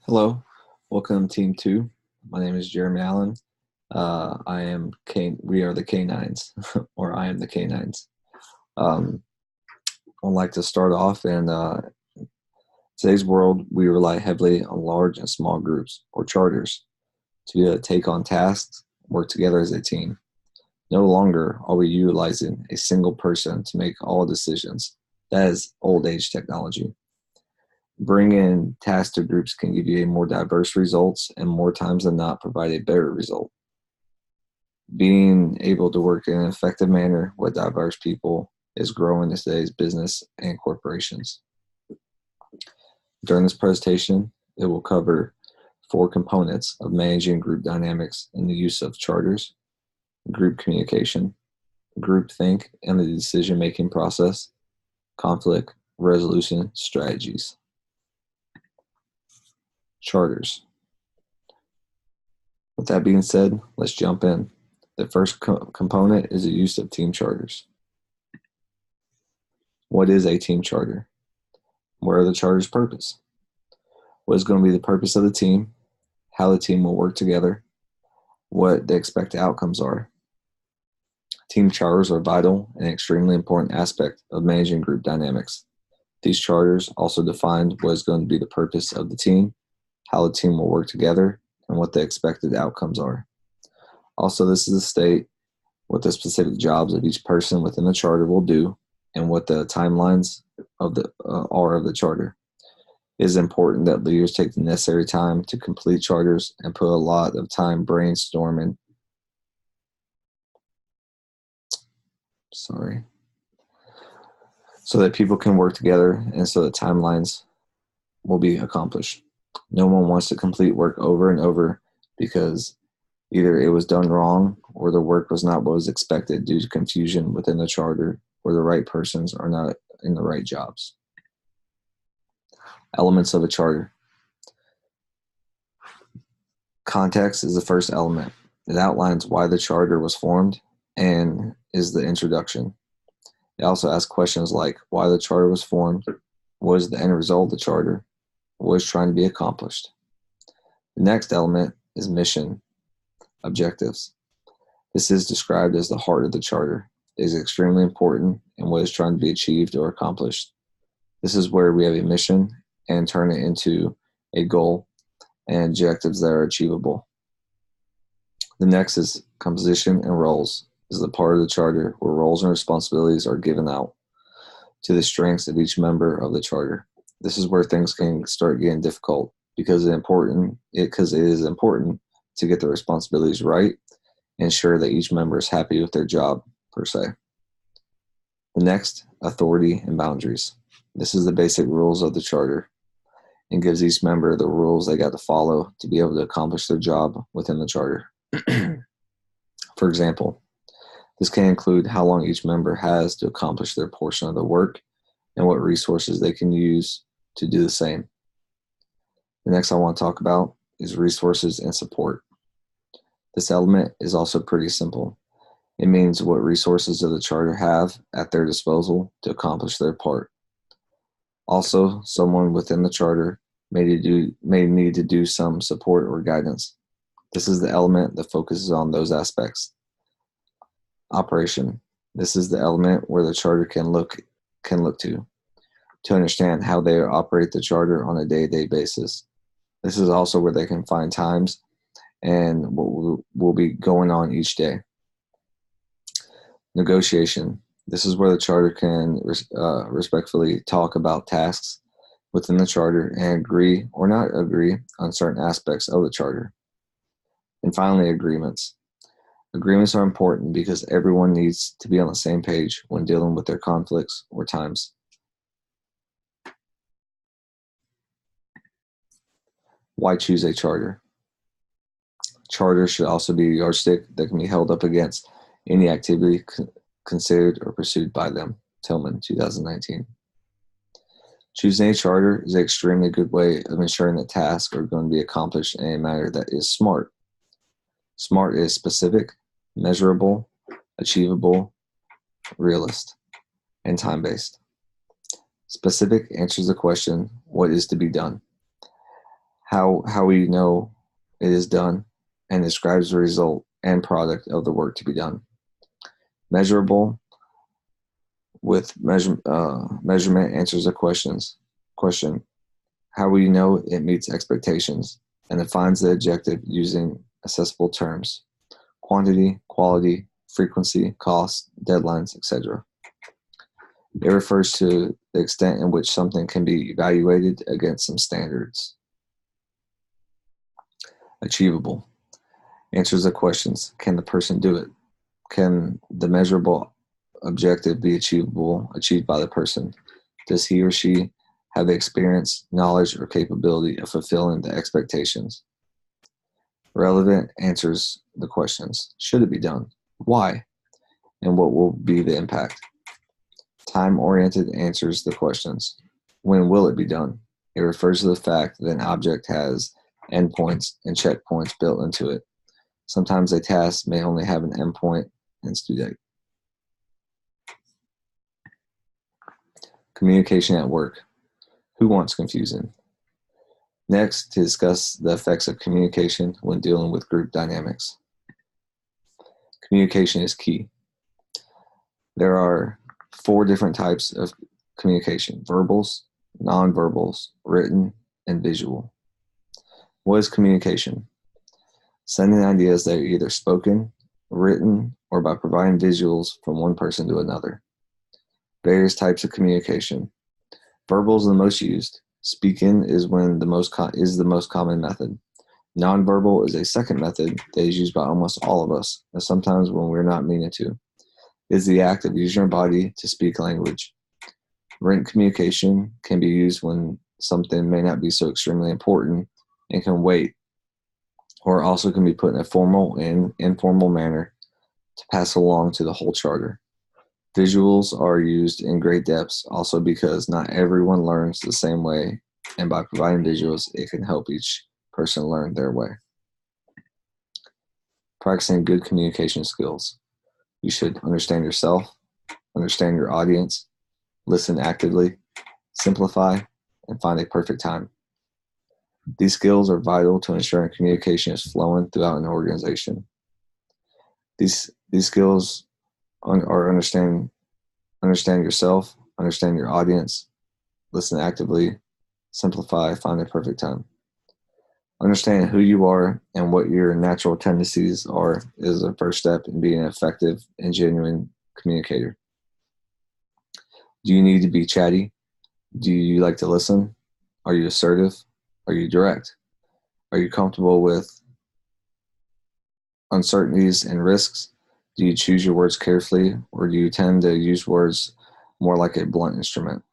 Hello, welcome to Team 2. My name is Jeremy Allen. I am we are the K9s, or I am the K9s. I'd like to start off in today's world, we rely heavily on large and small groups or charters to be able to take on tasks, work together as a team. No longer are we utilizing a single person to make all decisions. That is old age technology. Bringing tasks to groups can give you a more diverse results and more times than not provide a better result. Being able to work in an effective manner with diverse people is growing in today's business and corporations. During this presentation, it will cover 4 components of managing group dynamics and the use of charters, group communication, group think and the decision-making process, conflict resolution strategies. Charters. With that being said, let's jump in. The first component is the use of team charters. What is a team charter? What are the charter's purpose? What is going to be the purpose of the team? How the team will work together? What the expected outcomes are? Team charters are vital and extremely important aspect of managing group dynamics. These charters also define what is going to be the purpose of the team, how the team will work together, and what the expected outcomes are. Also, this is a state what the specific jobs of each person within the charter will do and what the timelines of the are of the charter. It is important that leaders take the necessary time to complete charters and put a lot of time brainstorming. So that people can work together and so that timelines will be accomplished. No one wants to complete work over and over because either it was done wrong or the work was not what was expected due to confusion within the charter or the right persons are not in the right jobs. Elements of a charter. Context is the first element. It outlines why the charter was formed and is the introduction. It also asks questions like why the charter was formed, what is the end result of the charter, what is trying to be accomplished. The next element is mission, objectives. This is described as the heart of the charter. It is extremely important in what is trying to be achieved or accomplished. This is where we have a mission and turn it into a goal and objectives that are achievable. The next is composition and roles. This is the part of the charter where roles and responsibilities are given out to the strengths of each member of the charter. This is where things can start getting difficult because it is important to get the responsibilities right and ensure that each member is happy with their job, per se. The next, authority and boundaries. This is the basic rules of the charter and gives each member the rules they got to follow to be able to accomplish their job within the charter. For example, this can include how long each member has to accomplish their portion of the work and what resources they can use to do the same. The next I want to talk about is resources and support. This element is also pretty simple. It means what resources do the charter have at their disposal to accomplish their part. Also, someone within the charter may need to do some support or guidance. This is the element that focuses on those aspects. Operation. This is the element where the charter can look to understand how they operate the charter on a day-to-day basis. This is also where they can find times and what will be going on each day. Negotiation. This is where the charter can respectfully talk about tasks within the charter and agree or not agree on certain aspects of the charter. And finally, agreements. Agreements are important because everyone needs to be on the same page when dealing with their conflicts or times. Why choose a charter? Charter should also be a yardstick that can be held up against any activity considered or pursued by them. Tillman, 2019. Choosing a charter is an extremely good way of ensuring that tasks are going to be accomplished in a manner that is SMART. SMART is specific, measurable, achievable, realist, and time-based. Specific answers the question, what is to be done? How we know it is done, and describes the result and product of the work to be done. Measurable, with measurement answers the question. How will you know it meets expectations, and defines the objective using accessible terms: quantity, quality, frequency, cost, deadlines, etc. It refers to the extent in which something can be evaluated against some standards. Achievable answers the questions: can the person do it? Can the measurable objective be achieved by the person? Does he or she have the experience, knowledge, or capability of fulfilling the expectations? Relevant answers the questions: should it be done? Why? And what will be the impact? Time-oriented answers the questions: when will it be done? It refers to the fact that an object has endpoints and checkpoints built into it. Sometimes a task may only have an endpoint and its due date. Communication at work. Who wants confusion? Next, to discuss the effects of communication when dealing with group dynamics. Communication is key. There are 4 different types of communication: verbals, nonverbals, written, and visual. What is communication? Sending ideas that are either spoken, written, or by providing visuals from one person to another. Various types of communication. Verbal is the most used. Speaking is the most common method. Nonverbal is a second method that is used by almost all of us, and sometimes when we're not meaning to. It is the act of using your body to speak language. Written communication can be used when something may not be so extremely important and can wait, or also can be put in a formal and informal manner to pass along to the whole charter. Visuals are used in great depths also because not everyone learns the same way, and by providing visuals, it can help each person learn their way. Practicing good communication skills. You should understand yourself, understand your audience, listen actively, simplify, and find a perfect time. These skills are vital to ensuring communication is flowing throughout an organization. These skills are understand yourself, understand your audience, listen actively, simplify, find a perfect time. Understanding who you are and what your natural tendencies are is the first step in being an effective and genuine communicator. Do you need to be chatty? Do you like to listen? Are you assertive? Are you direct? Are you comfortable with uncertainties and risks? Do you choose your words carefully, or do you tend to use words more like a blunt instrument?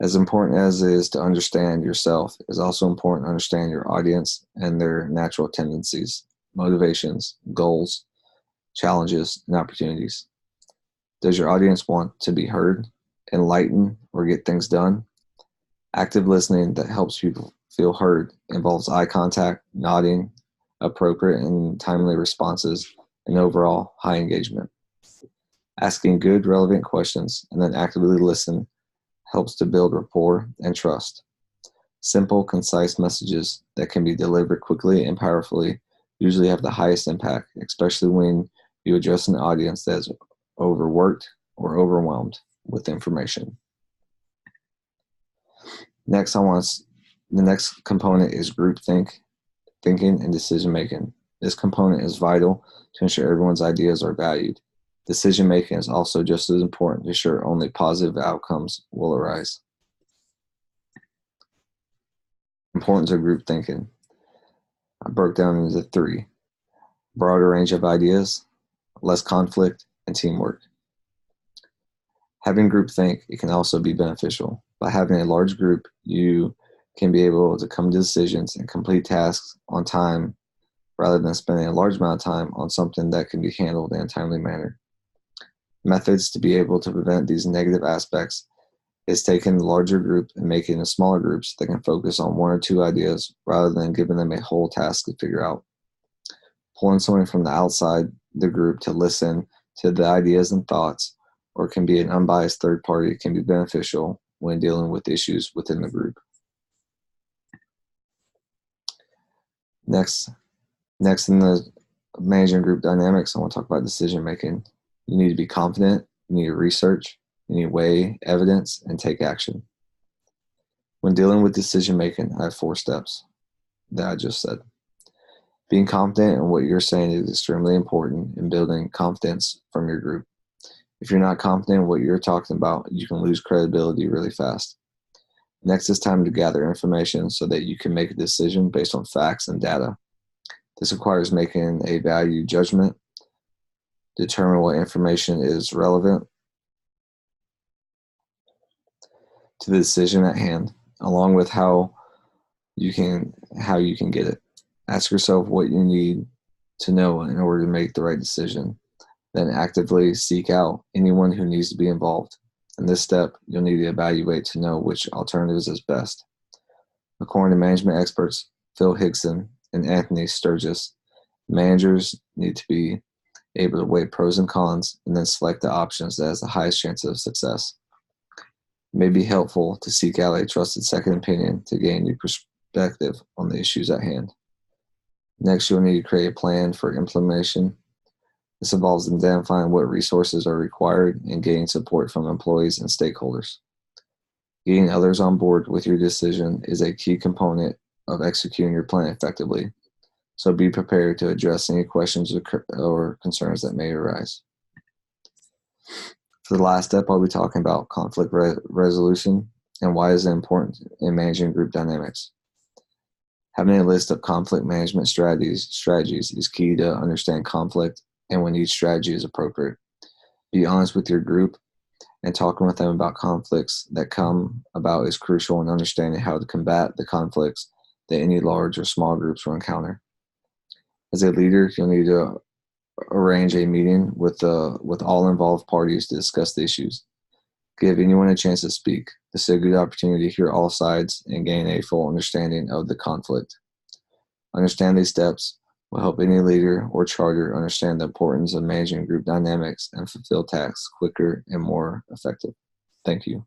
As important as it is to understand yourself, it is also important to understand your audience and their natural tendencies, motivations, goals, challenges, and opportunities. Does your audience want to be heard, enlightened, or get things done? Active listening that helps people feel heard involves eye contact, nodding, appropriate and timely responses, and overall high engagement. Asking good, relevant questions and then actively listen helps to build rapport and trust. Simple, concise messages that can be delivered quickly and powerfully usually have the highest impact, especially when you address an audience that is overworked or overwhelmed with information. The next component is groupthink, thinking, and decision making. This component is vital to ensure everyone's ideas are valued. Decision making is also just as important to ensure only positive outcomes will arise. Importance of group thinking. I broke down into 3: broader range of ideas, less conflict, and teamwork. Having groupthink, it can also be beneficial. By having a large group, you can be able to come to decisions and complete tasks on time rather than spending a large amount of time on something that can be handled in a timely manner. Methods to be able to prevent these negative aspects is taking the larger group and making it smaller groups that can focus on 1 or 2 ideas rather than giving them a whole task to figure out. Pulling someone from the outside the group to listen to the ideas and thoughts, or can be an unbiased third party, can be beneficial when dealing with issues within the group. Next, in the managing group dynamics, I want to talk about decision making. You need to be confident, you need to research, you need to weigh evidence, and take action. When dealing with decision making, I have 4 steps that I just said. Being confident in what you're saying is extremely important in building confidence from your group. If you're not confident in what you're talking about, you can lose credibility really fast. Next is time to gather information so that you can make a decision based on facts and data. This requires making a value judgment, determine what information is relevant to the decision at hand, along with how you can get it. Ask yourself what you need to know in order to make the right decision. Then actively seek out anyone who needs to be involved. In this step, you'll need to evaluate to know which alternatives is best. According to management experts Phil Higson and Anthony Sturgis, managers need to be able to weigh pros and cons and then select the options that has the highest chance of success. It may be helpful to seek out a trusted second opinion to gain new perspective on the issues at hand. Next, you'll need to create a plan for implementation. This involves identifying what resources are required and getting support from employees and stakeholders. Getting others on board with your decision is a key component of executing your plan effectively, so be prepared to address any questions or concerns that may arise. For the last step, I'll be talking about conflict resolution and why is it important in managing group dynamics. Having a list of conflict management strategies is key to understand conflict and when each strategy is appropriate. Be honest with your group, and talking with them about conflicts that come about is crucial in understanding how to combat the conflicts that any large or small groups will encounter. As a leader, you'll need to arrange a meeting with all involved parties to discuss the issues. Give anyone a chance to speak. This is a good opportunity to hear all sides and gain a full understanding of the conflict. Understand these steps will help any leader or charter understand the importance of managing group dynamics and fulfill tasks quicker and more effective. Thank you.